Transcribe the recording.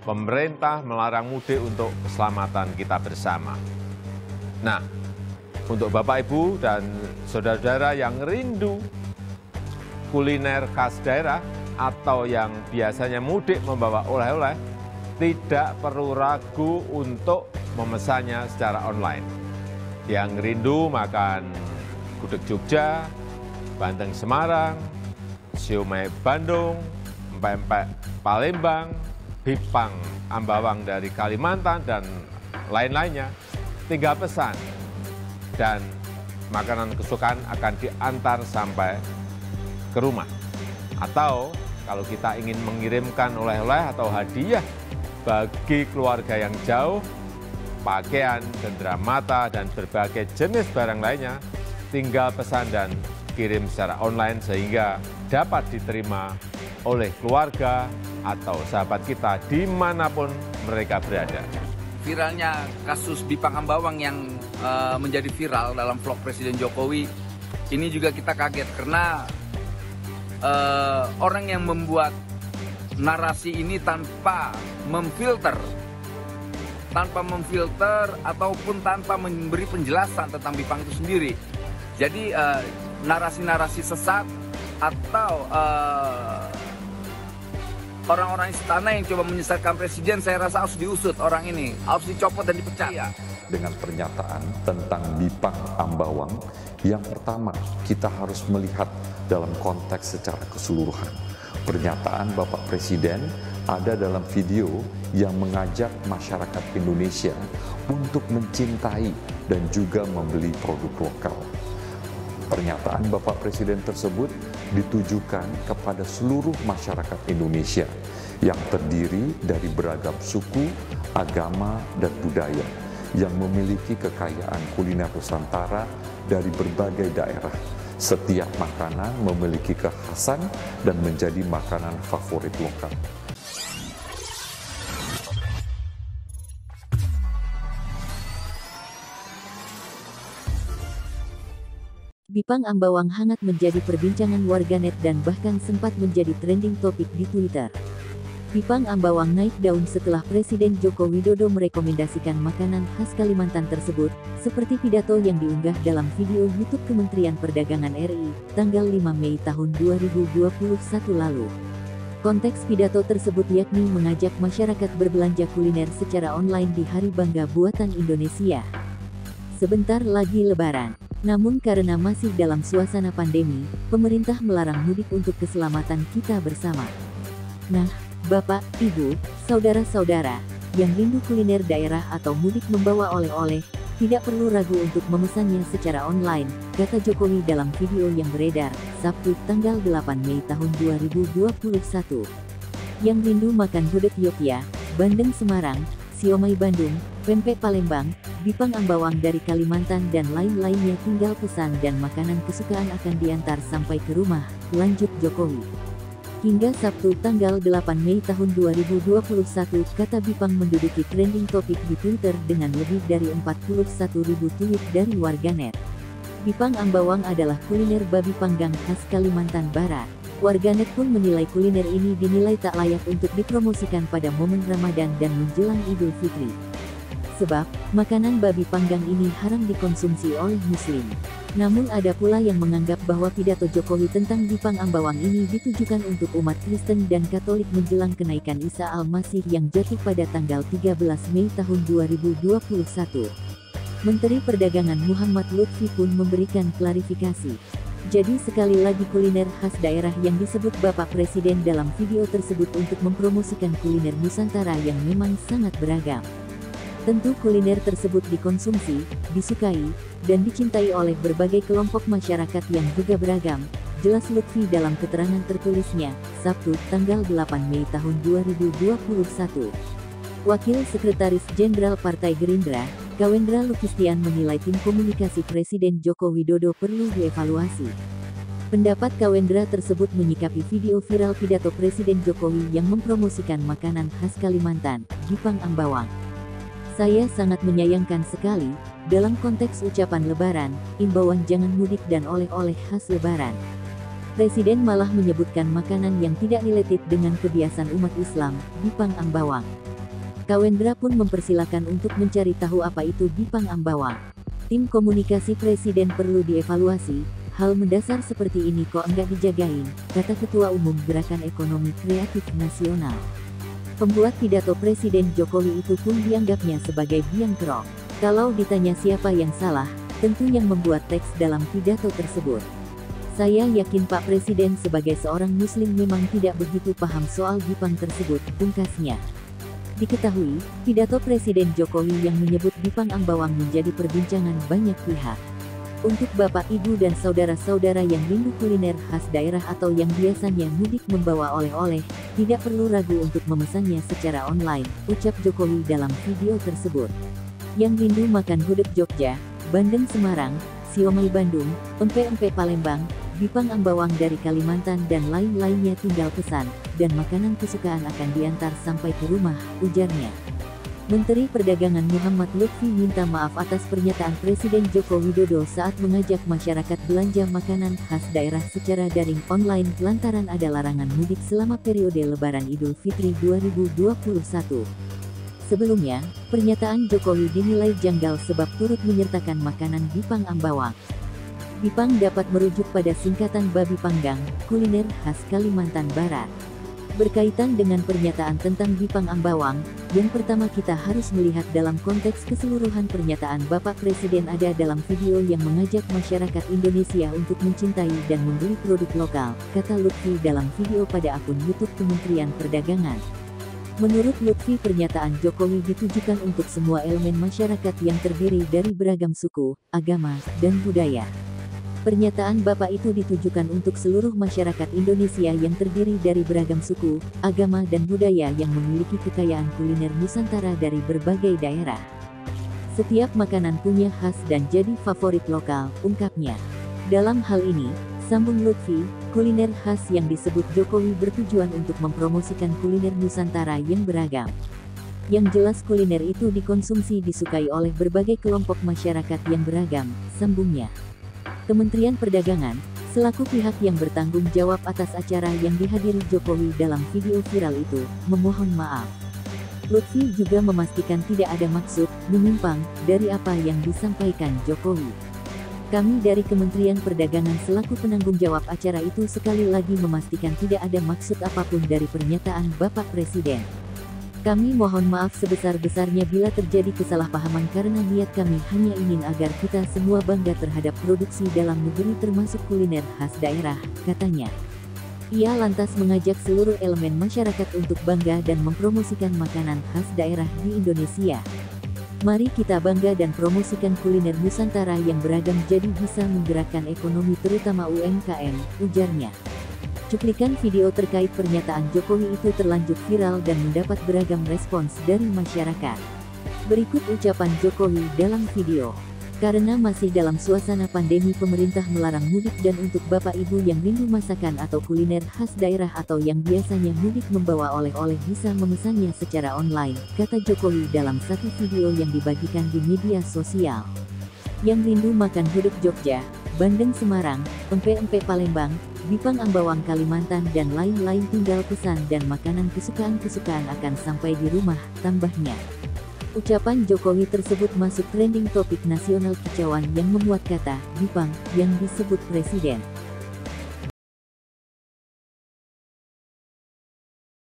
pemerintah melarang mudik untuk keselamatan kita bersama. Nah, untuk Bapak, Ibu, dan saudara-saudara yang rindu kuliner khas daerah atau yang biasanya mudik membawa oleh-oleh, tidak perlu ragu untuk memesannya secara online. Yang rindu makan gudeg Jogja, bandeng Semarang, siomay Bandung, empek-empek Palembang, bipang Ambawang dari Kalimantan, dan lain-lainnya, tinggal pesan. Dan makanan kesukaan akan diantar sampai ke rumah. Atau kalau kita ingin mengirimkan oleh-oleh atau hadiah bagi keluarga yang jauh, pakaian, cendera mata, dan berbagai jenis barang lainnya, tinggal pesan dan kirim secara online sehingga dapat diterima oleh keluarga atau sahabat kita dimanapun mereka berada. Viralnya kasus Bipang Ambawang yang menjadi viral dalam vlog Presiden Jokowi, ini juga kita kaget karena orang yang membuat narasi ini tanpa memfilter ataupun tanpa memberi penjelasan tentang Bipang itu sendiri. Jadi narasi-narasi sesat atau orang-orang istana yang coba menyesatkan presiden, saya rasa harus diusut orang ini, harus dicopot dan dipecat. Dengan pernyataan tentang Bipang Ambawang, yang pertama kita harus melihat dalam konteks secara keseluruhan. Pernyataan Bapak Presiden ada dalam video yang mengajak masyarakat Indonesia untuk mencintai dan juga membeli produk lokal. Pernyataan Bapak Presiden tersebut ditujukan kepada seluruh masyarakat Indonesia yang terdiri dari beragam suku, agama, dan budaya yang memiliki kekayaan kuliner Nusantara dari berbagai daerah. Setiap makanan memiliki kekhasan dan menjadi makanan favorit lokal. Bipang Ambawang hangat menjadi perbincangan warganet dan bahkan sempat menjadi trending topik di Twitter. Bipang Ambawang naik daun setelah Presiden Joko Widodo merekomendasikan makanan khas Kalimantan tersebut, seperti pidato yang diunggah dalam video YouTube Kementerian Perdagangan RI, tanggal 5 Mei tahun 2021 lalu. Konteks pidato tersebut yakni mengajak masyarakat berbelanja kuliner secara online di Hari Bangga Buatan Indonesia. Sebentar lagi Lebaran. Namun karena masih dalam suasana pandemi, pemerintah melarang mudik untuk keselamatan kita bersama. Nah, Bapak, Ibu, saudara-saudara, yang rindu kuliner daerah atau mudik membawa oleh-oleh, tidak perlu ragu untuk memesannya secara online, kata Jokowi dalam video yang beredar, Sabtu tanggal 8 Mei tahun 2021. Yang rindu makan gudeg Yogyakarta, bandeng Semarang, siomay Bandung, pempek Palembang, bipang Ambawang dari Kalimantan dan lain-lainnya tinggal pesan dan makanan kesukaan akan diantar sampai ke rumah, lanjut Jokowi. Hingga Sabtu tanggal 8 Mei tahun 2021, kata Bipang menduduki trending topik di Twitter dengan lebih dari 41.000 tweet dari warganet. Bipang Ambawang adalah kuliner babi panggang khas Kalimantan Barat. Warganet pun menilai kuliner ini dinilai tak layak untuk dipromosikan pada momen Ramadan dan menjelang Idul Fitri. Sebab, makanan babi panggang ini haram dikonsumsi oleh Muslim. Namun ada pula yang menganggap bahwa pidato Jokowi tentang Bipang Ambawang ini ditujukan untuk umat Kristen dan Katolik menjelang kenaikan Isa Al-Masih yang jatuh pada tanggal 13 Mei tahun 2021. Menteri Perdagangan Muhammad Lutfi pun memberikan klarifikasi. Jadi sekali lagi kuliner khas daerah yang disebut Bapak Presiden dalam video tersebut untuk mempromosikan kuliner Nusantara yang memang sangat beragam. Tentu kuliner tersebut dikonsumsi, disukai, dan dicintai oleh berbagai kelompok masyarakat yang juga beragam, jelas Lutfi dalam keterangan tertulisnya, Sabtu, tanggal 8 Mei tahun 2021. Wakil Sekretaris Jenderal Partai Gerindra, Kawendra Lukistian menilai tim komunikasi Presiden Joko Widodo perlu dievaluasi. Pendapat Kawendra tersebut menyikapi video viral pidato Presiden Jokowi yang mempromosikan makanan khas Kalimantan, Bipang Ambawang. Saya sangat menyayangkan sekali, dalam konteks ucapan Lebaran, imbauan jangan mudik dan oleh-oleh khas Lebaran. Presiden malah menyebutkan makanan yang tidak related dengan kebiasaan umat Islam, Bipang Ambawang. Kawendra pun mempersilakan untuk mencari tahu apa itu Bipang Ambawang. Tim komunikasi Presiden perlu dievaluasi, hal mendasar seperti ini kok enggak dijagain, kata Ketua Umum Gerakan Ekonomi Kreatif Nasional. Pembuat pidato Presiden Jokowi itu pun dianggapnya sebagai biang kerok. Kalau ditanya siapa yang salah, tentu yang membuat teks dalam pidato tersebut. Saya yakin Pak Presiden sebagai seorang Muslim memang tidak begitu paham soal Bipang tersebut, pungkasnya. Diketahui, pidato Presiden Jokowi yang menyebut Bipang Ambawang menjadi perbincangan banyak pihak. Untuk Bapak, Ibu, dan saudara-saudara yang rindu kuliner khas daerah atau yang biasanya mudik membawa oleh-oleh, tidak perlu ragu untuk memesannya secara online, ucap Jokowi dalam video tersebut. Yang rindu makan gudeg Jogja, bandeng Semarang, siomay Bandung, empek-empek Palembang, Bipang Ambawang dari Kalimantan dan lain-lainnya tinggal pesan, dan makanan kesukaan akan diantar sampai ke rumah, ujarnya. Menteri Perdagangan Muhammad Lutfi minta maaf atas pernyataan Presiden Joko Widodo saat mengajak masyarakat belanja makanan khas daerah secara daring online lantaran ada larangan mudik selama periode Lebaran Idul Fitri 2021. Sebelumnya, pernyataan Jokowi dinilai janggal sebab turut menyertakan makanan Bipang Ambawang. Bipang dapat merujuk pada singkatan babi panggang, kuliner khas Kalimantan Barat. Berkaitan dengan pernyataan tentang Bipang Ambawang, yang pertama kita harus melihat dalam konteks keseluruhan pernyataan Bapak Presiden ada dalam video yang mengajak masyarakat Indonesia untuk mencintai dan membeli produk lokal, kata Lutfi dalam video pada akun YouTube Kementerian Perdagangan. Menurut Lutfi, pernyataan Jokowi ditujukan untuk semua elemen masyarakat yang terdiri dari beragam suku, agama, dan budaya. Pernyataan Bapak itu ditujukan untuk seluruh masyarakat Indonesia yang terdiri dari beragam suku, agama, dan budaya yang memiliki kekayaan kuliner Nusantara dari berbagai daerah. Setiap makanan punya khas dan jadi favorit lokal, ungkapnya. Dalam hal ini, sambung Lutfi, kuliner khas yang disebut Jokowi bertujuan untuk mempromosikan kuliner Nusantara yang beragam. Yang jelas kuliner itu dikonsumsi disukai oleh berbagai kelompok masyarakat yang beragam, sambungnya. Kementerian Perdagangan, selaku pihak yang bertanggung jawab atas acara yang dihadiri Jokowi dalam video viral itu, memohon maaf. Lutfi juga memastikan tidak ada maksud menyimpang dari apa yang disampaikan Jokowi. Kami dari Kementerian Perdagangan selaku penanggung jawab acara itu sekali lagi memastikan tidak ada maksud apapun dari pernyataan Bapak Presiden. Kami mohon maaf sebesar-besarnya bila terjadi kesalahpahaman karena niat kami hanya ingin agar kita semua bangga terhadap produksi dalam negeri termasuk kuliner khas daerah, katanya. Ia lantas mengajak seluruh elemen masyarakat untuk bangga dan mempromosikan makanan khas daerah di Indonesia. Mari kita bangga dan promosikan kuliner Nusantara yang beragam jadi bisa menggerakkan ekonomi terutama UMKM, ujarnya. Cuplikan video terkait pernyataan Jokowi itu terlanjur viral dan mendapat beragam respons dari masyarakat. Berikut ucapan Jokowi dalam video. Karena masih dalam suasana pandemi, pemerintah melarang mudik dan untuk Bapak Ibu yang rindu masakan atau kuliner khas daerah atau yang biasanya mudik membawa oleh-oleh bisa memesannya secara online, kata Jokowi dalam satu video yang dibagikan di media sosial. Yang rindu makan gudeg Jogja, bandeng Semarang, empek-empek Palembang, Bipang Ambawang Kalimantan dan lain-lain tinggal pesan dan makanan kesukaan-kesukaan akan sampai di rumah, tambahnya. Ucapan Jokowi tersebut masuk trending topik nasional kicauan yang memuat kata Bipang yang disebut Presiden.